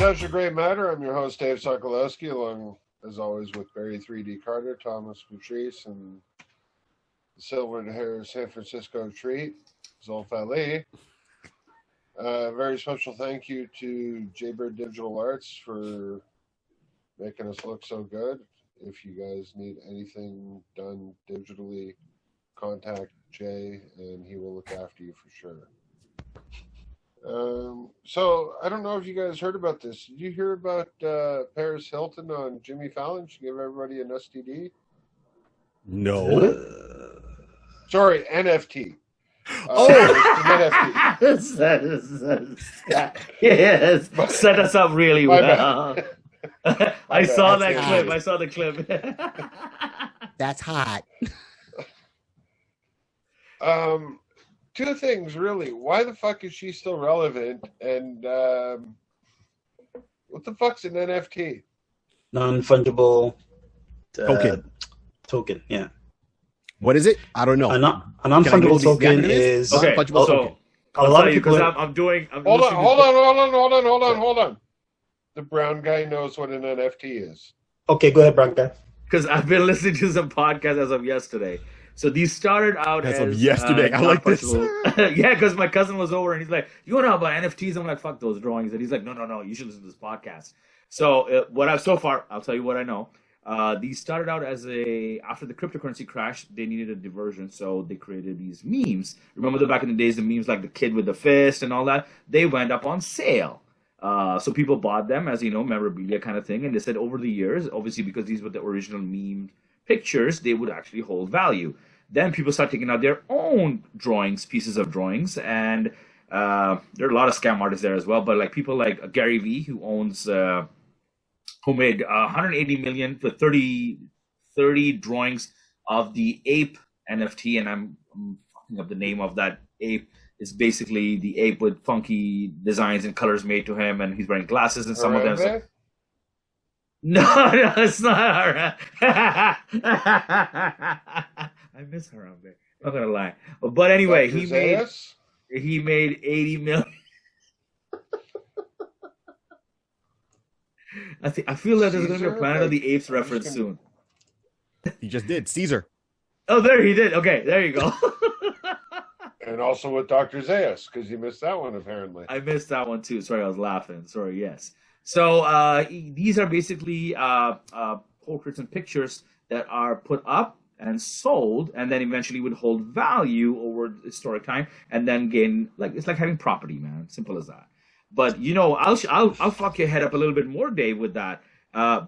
Such a Great Matter. I'm your host, Dave Sokolowski, along, as always, with Barry 3D Carter, Thomas Patrice, and the silver-haired San Francisco treat, Zolf Ali. Very special thank you to Jaybird Digital Arts for making us look so good. If you guys need anything done digitally, contact Jay, and he will look after you for sure. So I don't know if you guys heard about this. Did you hear about Paris Hilton on Jimmy Fallon? She gave everybody an STD. No. Sorry, NFT. NFT. Yes, set us up really well. I saw that clip. I saw the clip. That's hot. Two things, really. Why the fuck is she still relevant? And what the fuck's an NFT? Non-fungible token. Yeah. What is it? I don't know. A non-fungible token is okay. Non-fungible token. A lot of people. Hold on. The brown guy knows what an NFT is. Okay, go ahead, brown guy. Because I've been listening to some podcasts as of yesterday. So these started out as of yesterday. I like this. Yeah, because my cousin was over and he's like, "You want to know about NFTs?" I'm like, "Fuck those drawings." And he's like, "No, you should listen to this podcast." So I'll tell you what I know. These started out as after the cryptocurrency crash, they needed a diversion, so they created these memes. Remember back in the days, the memes like the kid with the fist and all that? They went up on sale. So people bought them as, memorabilia kind of thing. And they said over the years, obviously because these were the original meme pictures, they would actually hold value. Then people start taking out their own pieces of drawings. And there are a lot of scam artists there as well. But like people like Gary Vee, who made 180 million for 30 drawings of the ape NFT. And I'm fucking up the name of that ape. It's basically the ape with funky designs and colors made to him, and he's wearing glasses and some of them. So... No, it's not. I miss Harambe. Not gonna lie, but anyway, he made 80 million. I feel like there's gonna be a Planet of the Apes reference soon. He just did Caesar. Oh, there he did. Okay, there you go. And also with Dr. Zayas, because you missed that one, apparently. I missed that one, too. Sorry, I was laughing. Sorry, yes. So these are basically portraits and pictures that are put up and sold, and then eventually would hold value over historic time, and then gain, it's like having property, man. Simple as that. But, I'll fuck your head up a little bit more, Dave, with that.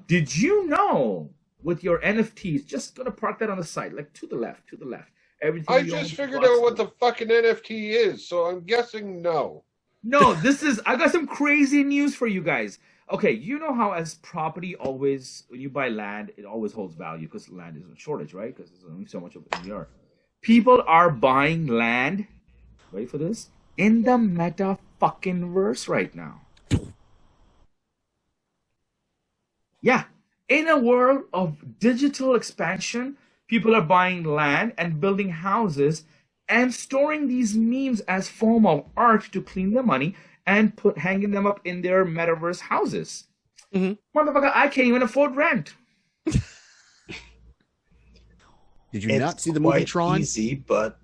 Did you know, with your NFTs, just going to park that on the side, like to the left. Everything I just figured out what the fucking NFT is, so I'm guessing no. No, I got some crazy news for you guys. Okay, you know how as property always, when you buy land, it always holds value because land is in shortage, right? Because there's only so much of it in the earth. People are buying land, ready for this, in the meta fucking verse right now. Yeah, in a world of digital expansion, people are buying land and building houses and storing these memes as form of art to clean their money and hanging them up in their metaverse houses. Mm-hmm. Motherfucker, I can't even afford rent. Did you not see the movie Tron? Easy, but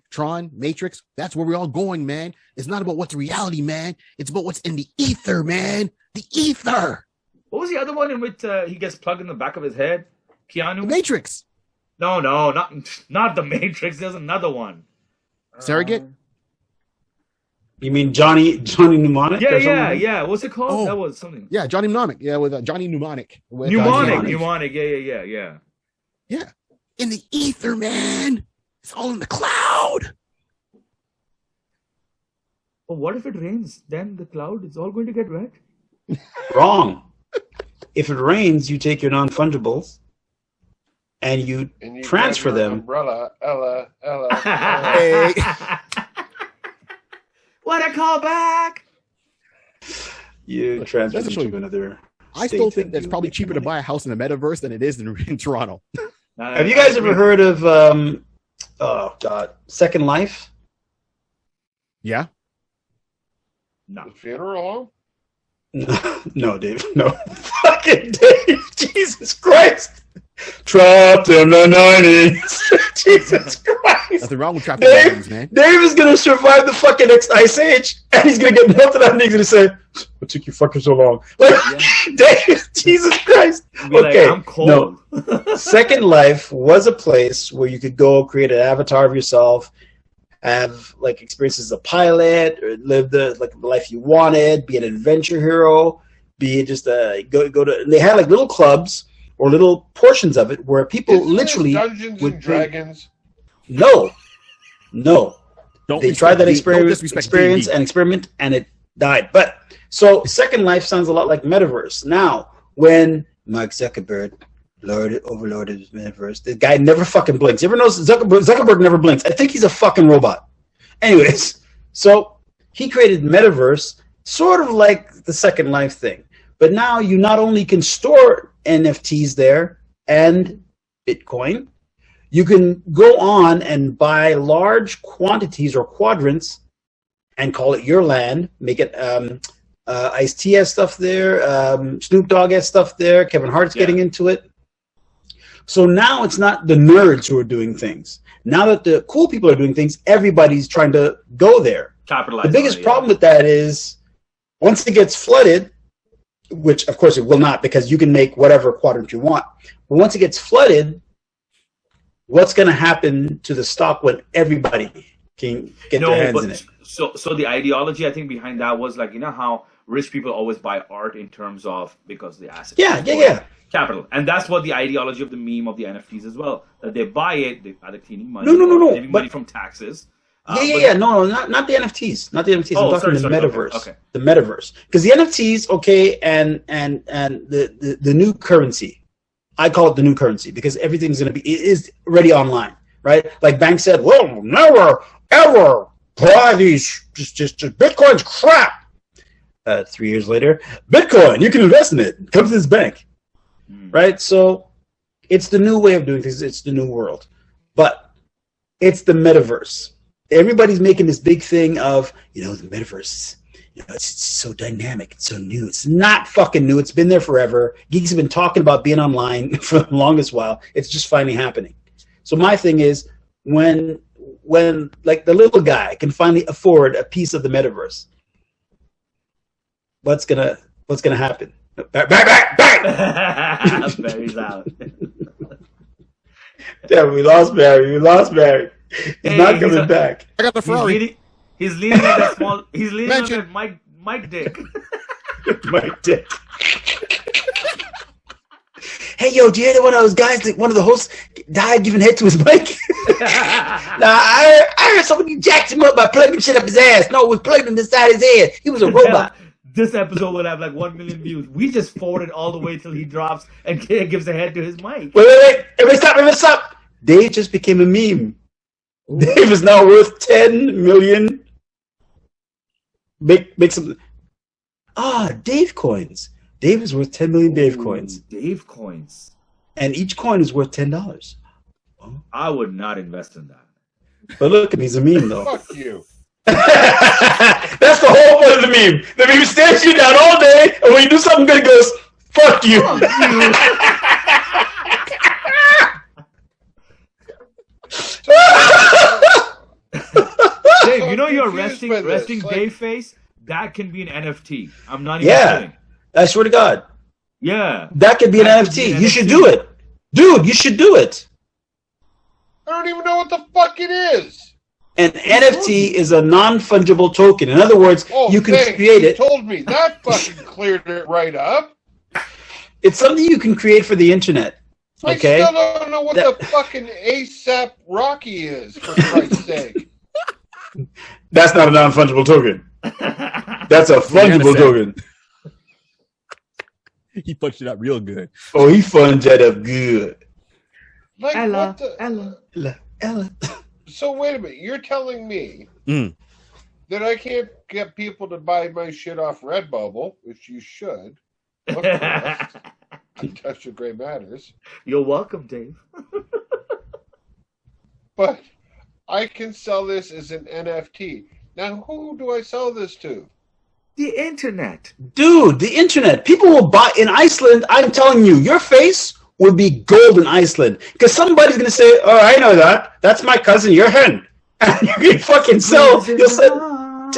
Tron, Matrix, that's where we're all going, man. It's not about what's reality, man. It's about what's in the ether, man. The ether. What was the other one in which he gets plugged in the back of his head? Keanu? The Matrix. No, not the Matrix. There's another one. Surrogate? You mean Johnny Mnemonic? Yeah. What's it called? Oh. That was something. Yeah, Johnny Mnemonic. Yeah, with Johnny Mnemonic. Mnemonic. Yeah. Yeah. In the ether, man. It's all in the cloud. But what if it rains? Then the cloud is all going to get wet? Wrong. If it rains, you take your non-fungibles and you transfer them. Umbrella, Ella. Hey. What a callback! You transfer them to another. I still think that's probably cheaper to buy a house in the metaverse than it is in Toronto. Have you guys ever heard of Second Life? Yeah. No. The funeral home? No, Dave. No. Fucking Dave. Jesus Christ. Trapped in the 90s. Jesus Christ. Nothing wrong with trapping in the 90s, man. Dave is going to survive the fucking Ice Age, and he's going to get melted out, and he's going to say, what took you fucking so long? Like, Dave, Jesus Christ. Okay, I'm cold. No. Second Life was a place where you could go create an avatar of yourself, have like experiences as a pilot, or live the life you wanted, be an adventure hero, be just go to. They had like little clubs or little portions of it where people literally Dungeons and Dragons. No. They tried that experiment, and it died. But so Second Life sounds a lot like Metaverse. Now, when Mark Zuckerberg overlorded his Metaverse, the guy never fucking blinks. You ever notice Zuckerberg never blinks? I think he's a fucking robot. Anyways, so he created Metaverse, sort of like the Second Life thing. But now you not only can store NFTs there and Bitcoin, you can go on and buy large quantities or quadrants and call it your land. Make it Ice-T has stuff there, Snoop Dogg has stuff there, Kevin Hart's getting into it. So now it's not the nerds who are doing things. Now that the cool people are doing things, everybody's trying to go there. Capitalize. The biggest problem with that is once it gets flooded, which of course it will not because you can make whatever quadrant you want. But once it gets flooded, what's going to happen to the stock when everybody can get their hands in it? So the ideology I think behind that was like, you know how rich people always buy art in terms of because the assets. Yeah. Capital. And that's what the ideology of the meme of the NFTs as well. That they buy it, they either cleaning money, No. saving money from taxes. Not the NFTs. Not the NFTs. I'm talking the metaverse. Okay. The metaverse. Because the NFTs, okay, and the new currency. I call it the new currency because everything's going to be, it is already online, right? Like Bank said, we'll never, ever buy these, just Bitcoin's crap. 3 years later, Bitcoin, you can invest in it. Come to this bank, right? So it's the new way of doing things. It's the new world. But it's the metaverse. Everybody's making this big thing of, the metaverse. It's so dynamic. It's so new. It's not fucking new. It's been there forever. Geeks have been talking about being online for the longest while. It's just finally happening. So my thing is when like the little guy can finally afford a piece of the metaverse, what's gonna happen? Back! Barry's out. Damn, we lost Barry. He's not coming back. I got the Ferrari. He's leaning on that small. He's leaning on that Mike dick. Mike dick. Hey, yo, do you hear one of those guys that one of the hosts died giving head to his mic? I heard somebody jacked him up by plugging shit up his ass. No, it was plugged him inside his head. He was a robot. This episode will have like 1 million views. We just forward it all the way till he drops and gives a head to his mic. Wait. Everybody stop. Dave just became a meme. Ooh. Dave is now worth 10 million. Make some. Dave coins. Dave is worth 10 million Dave coins. Dave coins. And each coin is worth $10. I would not invest in that. But look, he's a meme though. Fuck you. That's the whole point of the meme. The meme stares you down all day, and when you do something good, it goes, fuck you. Dave, your resting Dave face? That can be an NFT. I'm not even kidding. I swear to God. Yeah. That could be an NFT. You should do it. Dude, you should do it. I don't even know what the fuck it is. An NFT is a non-fungible token. In other words, you can create it. You told me. That fucking cleared it right up. It's something you can create for the internet. Okay? I still don't know what the fucking ASAP Rocky is, for Christ's sake. That's not a non-fungible token. That's a fungible token. He punched it out real good. Oh, he funged it up good. Like, Ella. So wait a minute. You're telling me that I can't get people to buy my shit off Redbubble, which you should. Look for us. Touch of Gray Matters. You're welcome, Dave. But I can sell this as an NFT. Now, who do I sell this to? The internet. Dude, the internet. People will buy in Iceland. I'm telling you, your face would be gold in Iceland because somebody's gonna say, "Oh, I know that. That's my cousin. You're hen." And you can fucking sell. You'll sell.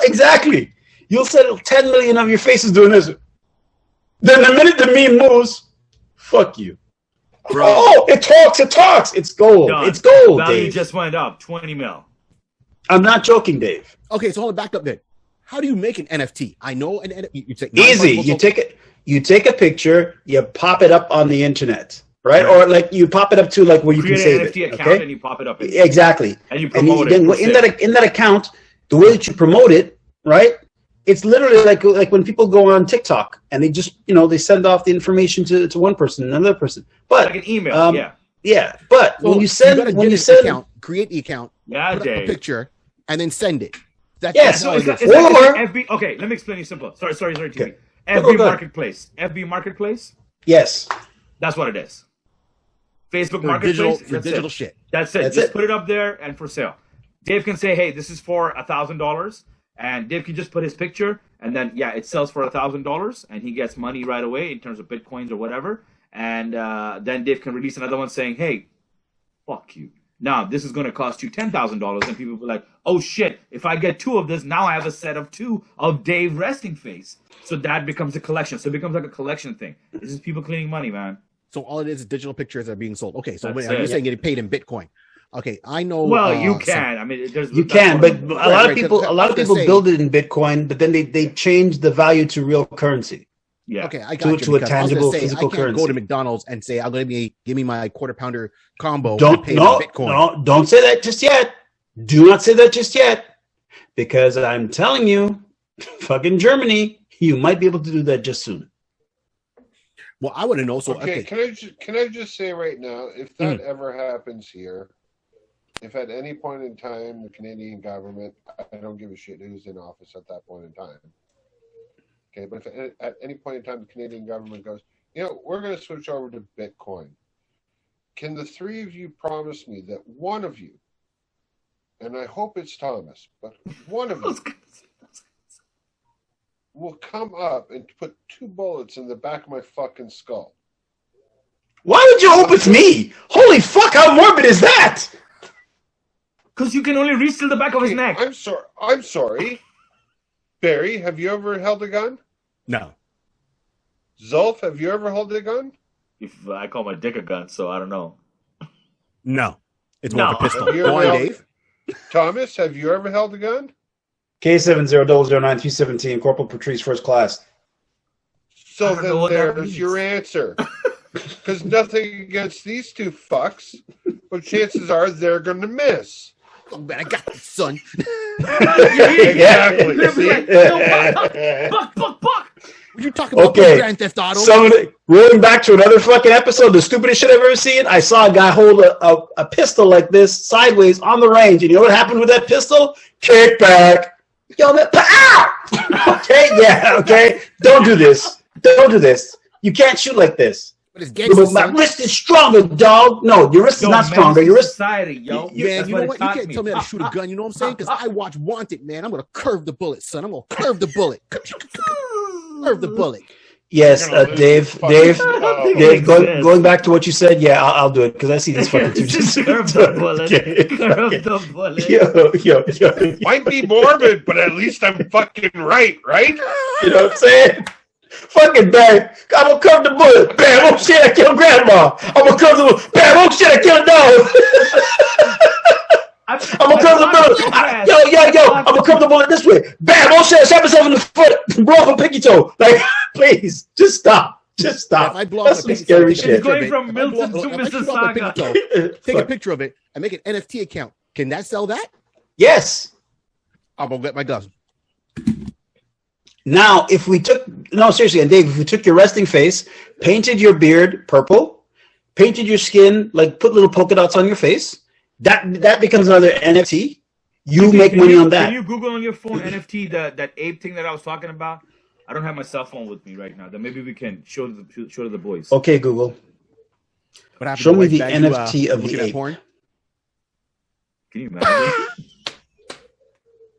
Exactly. You'll sell 10 million of your faces doing this. Then the minute the meme moves, fuck you. Bro. Oh, it talks. It talks. It's gold. Done. It's gold. Value Dave. just went up 20 mil. I'm not joking, Dave. Okay, so hold it back up then. How do you make an NFT? I know an NFT. You take Easy. You take a picture, you pop it up on the internet, right? Or like you pop it up to like where you Create can save an NFT it. account Okay? and you pop it up. Exactly. And you promote it. In that account, the way that you promote it, right? It's literally like when people go on TikTok and they just they send off the information to one person, another person. But like an email, yeah. But So when you send account, create the account, put Dave. up a picture, and then send it. Yes. So it's like FB. Okay, let me explain you simple. Sorry, TV. Okay. FB Marketplace. FB Marketplace. Yes. That's what it is. Facebook For Marketplace. digital shit. That's it. That's just it. put it up there and for sale. Dave can say, "Hey, this is for $1,000," and Dave can just put his picture, and then it sells for $1,000, and he gets money right away in terms of bitcoins or whatever. And then Dave can release another one saying, "Hey, fuck you. Now this is going to cost you $10,000," and people will be like, "Oh shit! If I get 2 of this, now I have a set of 2 of Dave resting face." So that becomes a collection. So it becomes like a collection thing. This is people cleaning money, man. So all it is digital pictures are being sold. Okay, so That's you're it. saying getting paid in Bitcoin. Okay, I know. Well, you can. I mean, You can, but a lot of people build it in Bitcoin, but then they change the value to real currency. Yeah. Okay, I got you. To a tangible physical I can't currency. go to McDonald's and say I'm going to give me my quarter pounder combo. Don't say that just yet. Do not say that just yet, because I'm telling you, fucking Germany, you might be able to do that just soon. Well, I want to know. So okay, can I just say right now, if that ever happens here, if at any point in time the Canadian government, I don't give a shit who's in office at that point in time. Okay, but if at any point in time the Canadian government goes, we're going to switch over to Bitcoin, can the 3 of you promise me that one of you, and I hope it's Thomas, but one of you will come up and put 2 bullets in the back of my fucking skull? Why would you hope it's me? Holy fuck, how morbid is that? Because you can only reach to the back of his neck. I'm sorry. Barry, have you ever held a gun? no. Zulf, have you ever held a gun? If I call my dick a gun, so I don't know. No, it's No. more of a pistol. Have you Go ever on, held- Dave. Thomas, have you ever held a gun? K7009317, Corporal Patrice, first class. So I don't know then what that there's means. your answer. Because nothing against these 2 fucks, but chances are they're going to miss. Oh, man, I got this, son. Exactly. They'll be See? like, "No, buck. What you talking about? Okay. Grand Theft Auto. Rolling back to another fucking episode, the stupidest shit I've ever seen. I saw a guy hold a pistol like this sideways on the range, and you know what happened with that pistol? Kick back. Yo, man, ow! Okay, yeah, okay. Don't do this. You can't shoot like this. But it's gangster, My son. wrist is stronger, dog. No, your wrist is not stronger. Your wrist. Society, yo. Man, That's you know it what? You taught can't me. tell me how to shoot a gun. You know what I'm saying? Because I watch Wanted, man. I'm going to curve the bullet, son. I'm going to curve the bullet. Curve the bullet. Yes, You're gonna Dave. lose Dave. fucking- Dave, going back to what you said, yeah, I'll do it because I see this fucking two just Curve the bullet. Okay. Curve the bullet. Yo. Might be morbid, but at least I'm fucking right? You know what I'm saying? Fucking bang. I'm gonna curve the bullet. Bam, oh shit, I killed grandma. I'm gonna curve the bullet. Bam, oh shit, I killed a dog. I'm gonna curve the bullet. Yo. I'm gonna curve the bullet this way. Bam, oh shit, I shot myself in the foot. Blow up a pinky toe. Like, please, just stop. Just stop. If I blow That's up some a pinky scary toe, shit. Going from Milton to if I shoot off a pinky Mississauga. toe, take a Fuck. picture of it and make an NFT account. Can that sell that? Yes. I'm gonna get my gun. Now, if we took seriously, and Dave, if we took your resting face, painted your beard purple, painted your skin, like put little polka dots on your face, that becomes another NFT. You make money on that. Can you Google on your phone NFT that ape thing that I was talking about? I don't have my cell phone with me right now. Then maybe we can show to the boys. Okay, Google. What happened Show to me White the Bag? NFT of the looking at ape. porn? Can you imagine?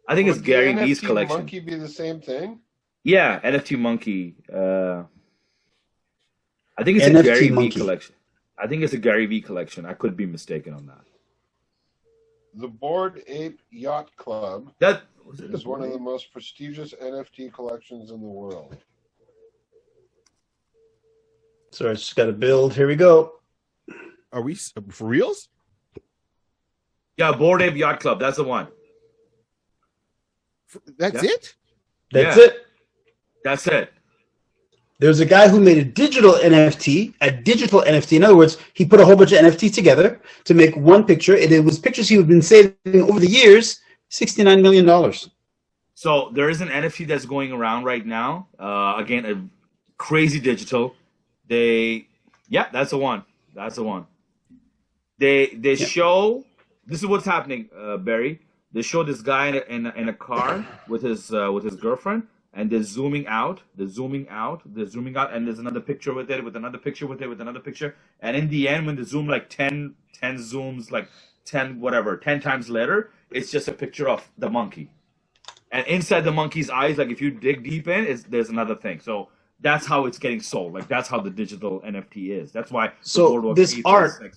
I think it's Would Gary the Vee's NFT collection. monkey be the same thing? Yeah, NFT monkey. I think it's NFT a Gary monkey. V collection. I think it's a Gary V collection. I could be mistaken on that. The Bored Ape Yacht Club That is one of the most prestigious NFT collections in the world. So I just got to build. Here we go. Are we for reals? Yeah, Bored Ape Yacht Club. That's the one. That's Yeah. it? That's Yeah. it. That's it. There's a guy who made a digital NFT. In other words, he put a whole bunch of NFT together to make one picture. And it was pictures he had been saving over the years, $69 million. So there is an NFT that's going around right now. Again, a crazy digital. That's the one. That's the one. They show. This is what's happening, Barry. They show this guy in a car with his girlfriend, and they're zooming out, and there's another picture with it, with another picture with it, with another picture, and in the end, when they zoom like 10 zooms, like 10 times later, it's just a picture of the monkey, and inside the monkey's eyes, like if you dig deep in, there's another thing. So that's how it's getting sold. Like that's how the digital NFT is. That's why. So this art.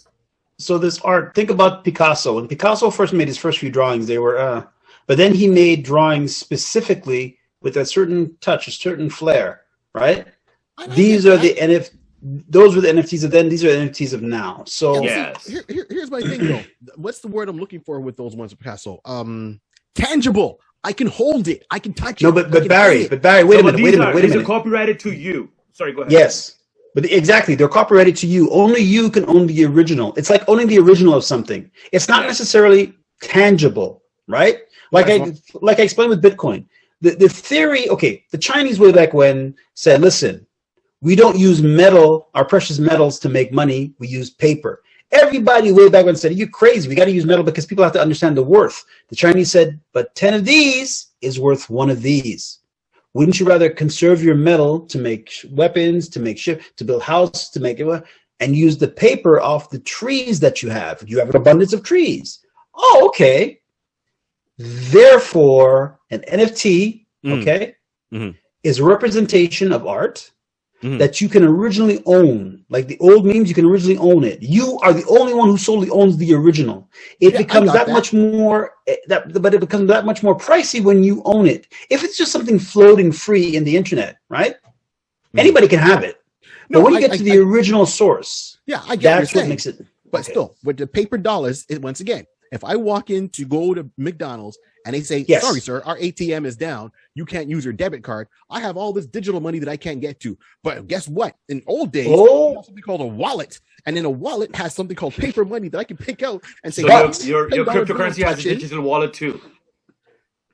So this art, think about Picasso. When Picasso first made his first few drawings, they were, but then he made drawings specifically with a certain touch, a certain flair, right? These are the NFT. Those were the NFTs of then. These are the NFTs of now. So yes. Here's my thing though. What's the word I'm looking for with those ones of Picasso? Tangible. I can hold it. I can touch it. No, but Barry, wait a minute. These are copyrighted to you. Sorry, go ahead. Yes. But exactly, they're copyrighted to you. Only you can own the original. It's like owning the original of something. It's not necessarily tangible, right? Like I explained with Bitcoin. The theory, okay, the Chinese way back when said, listen, we don't use metal, our precious metals to make money. We use paper. Everybody way back when said, you're crazy. We got to use metal because people have to understand the worth. The Chinese said, but 10 of these is worth one of these. Wouldn't you rather conserve your metal to make weapons, to make ship, to build houses, to make it, and use the paper off the trees that you have? You have an abundance of trees. Oh, okay. Therefore, an NFT, is a representation of art that you can originally own. Like the old memes, you can originally own it. You are the only one who solely owns the original. It becomes that much more, but it becomes that much more pricey when you own it. If it's just something floating free in the internet, right? Anybody can have it. But when you get to the original source, I get that's what makes it. But still, with the paper dollars, once again, if I walk in to go to McDonald's and they say, sorry, sir, our ATM is down, you can't use your debit card, I have all this digital money that I can't get to. But guess what? In old days, we have something called a wallet. And then a wallet has something called paper money that I can pick out and say, so your cryptocurrency has a digital wallet too.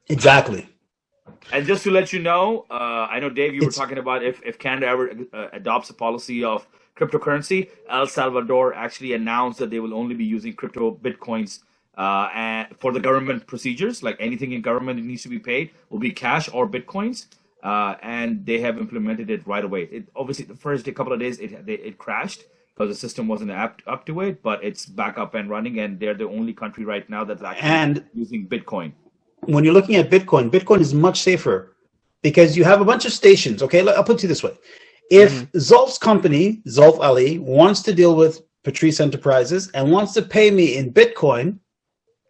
Exactly. And just to let you know, I know, Dave, you were talking about if Canada ever adopts a policy of cryptocurrency, El Salvador actually announced that they will only be using crypto bitcoins and for the government procedures. Like anything in government that needs to be paid will be cash or bitcoins, and they have implemented it right away. It obviously the first couple of days it crashed because the system wasn't up to it, but it's back up and running, and they're the only country right now that's actually using Bitcoin. When you're looking at Bitcoin, Bitcoin is much safer because you have a bunch of stations. Okay, I'll put it this way. If Zolf's company, Zolf Ali, wants to deal with Patrice Enterprises and wants to pay me in Bitcoin,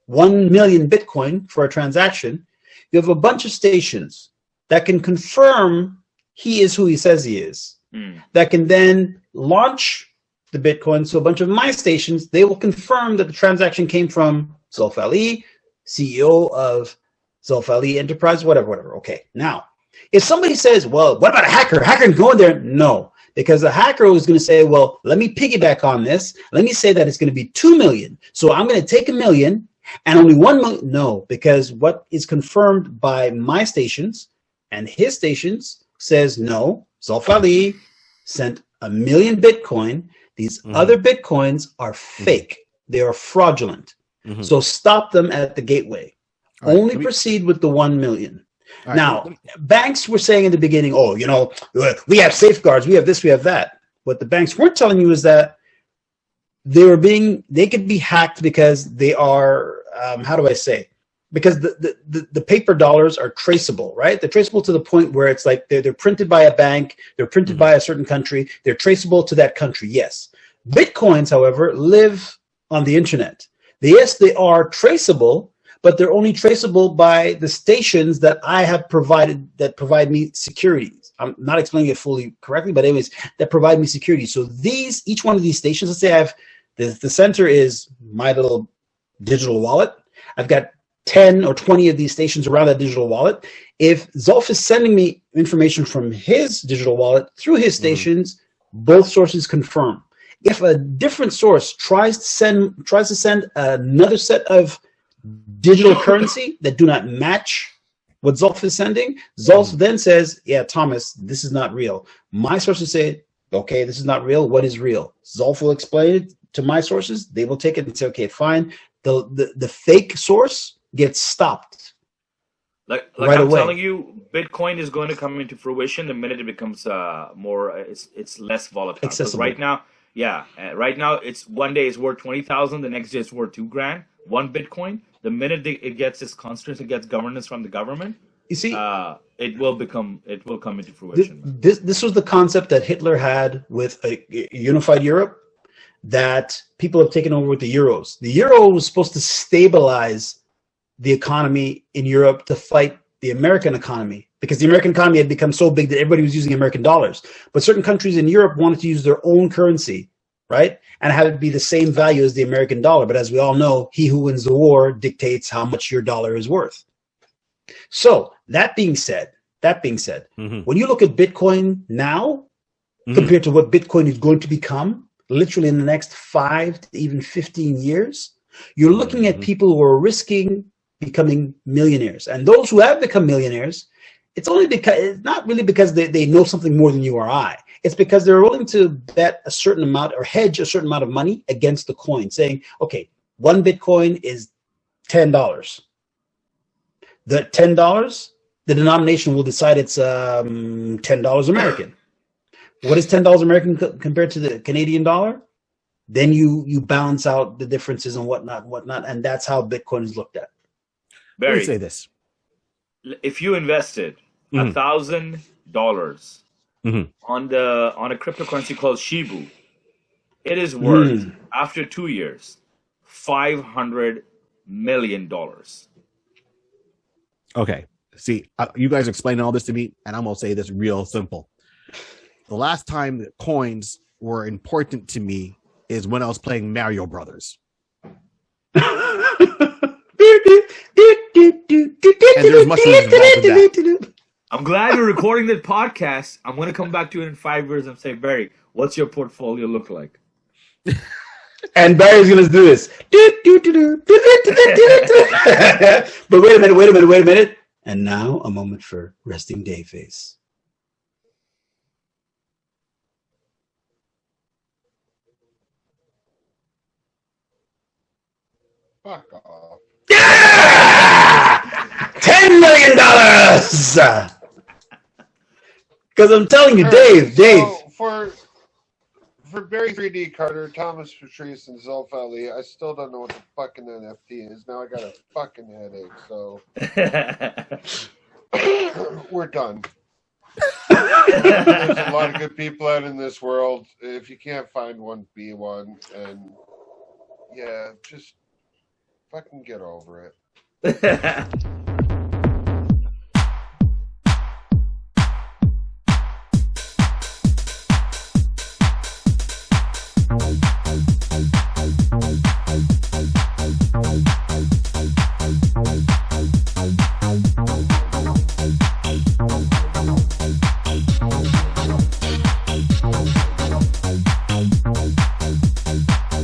1 million Bitcoin for a transaction, you have a bunch of stations that can confirm he is who he says he is, that can then launch the Bitcoin. So a bunch of my stations, they will confirm that the transaction came from Zolf Ali, CEO of Zolf Ali Enterprise, whatever. Okay, now, if somebody says, well, what about a hacker? A hacker can go in there. No, because the hacker is going to say, well, let me piggyback on this. Let me say that it's going to be 2 million. So I'm going to take 1 million and only 1 million. No, because what is confirmed by my stations and his stations says, no, Zolf Ali sent 1 million Bitcoin. These other Bitcoins are fake. They are fraudulent. So stop them at the gateway. Only proceed with the 1 million. Now, banks were saying in the beginning, oh, you know, we have safeguards, we have this, we have that. What the banks weren't telling you is that they could be hacked because they are, how do I say? because the paper dollars are traceable, right? They're traceable to the point where it's like they're printed by a bank, they're printed by a certain country, they're traceable to that country, yes. Bitcoins, however, live on the internet. Yes, they are traceable, but they're only traceable by the stations that I have provided that provide me security. I'm not explaining it fully correctly, but anyways, that provide me security. So each one of these stations, let's say I have the center is my little digital wallet. I've got 10 or 20 of these stations around that digital wallet. If Zolf is sending me information from his digital wallet through his stations, both sources confirm. If a different source tries to send another set of digital currency that do not match what Zolf is sending, Zolf then says, yeah, Thomas, this is not real. My sources say, okay, this is not real. What is real? Zolf will explain it to my sources. They will take it and say, okay, fine. The fake source gets stopped. Like right I'm away. telling you, Bitcoin is going to come into fruition the minute it becomes more. It's less volatile. Accessible. Right now, right now it's one day it's worth 20,000, the next day it's worth $2,000. One Bitcoin. The minute it gets its constraints, it gets governance from the government. You see, it will come into fruition. This was the concept that Hitler had with a unified Europe that people have taken over with the euros. The euro was supposed to stabilize the economy in Europe to fight the American economy, because the American economy had become so big that everybody was using American dollars. But certain countries in Europe wanted to use their own currency, right? And have it be the same value as the American dollar. But as we all know, he who wins the war dictates how much your dollar is worth. So that being said, when you look at Bitcoin now, compared to what Bitcoin is going to become, literally in the next 5 to even 15 years, you're looking at people who are risking becoming millionaires. And those who have become millionaires, it's not really because they know something more than you or I. It's because they're willing to bet a certain amount or hedge a certain amount of money against the coin, saying, okay, one Bitcoin is $10. The $10, the denomination will decide it's $10 American. What is $10 American compared to the Canadian dollar? Then you balance out the differences and whatnot, and that's how Bitcoin is looked at. Let me say this: if you invested $1,000 on a cryptocurrency called Shibu, it is worth after 2 years $500 million. Okay, see, you guys explaining all this to me, and I'm gonna say this real simple. The last time that coins were important to me is when I was playing Mario Brothers. And there's mushrooms involved in that. I'm glad we're recording this podcast. I'm going to come back to you in 5 years and say, Barry, what's your portfolio look like? And Barry's going to do this. But wait a minute. And now a moment for resting day face. Fuck off. Yeah! $10 million! Because I'm telling you, Dave. So for Barry 3D Carter, Thomas Patrice, and Zolf Ali, I still don't know what the fucking NFT is. Now I got a fucking headache, so we're done. There's a lot of good people out in this world. If you can't find one, be one. And yeah, just fucking get over it.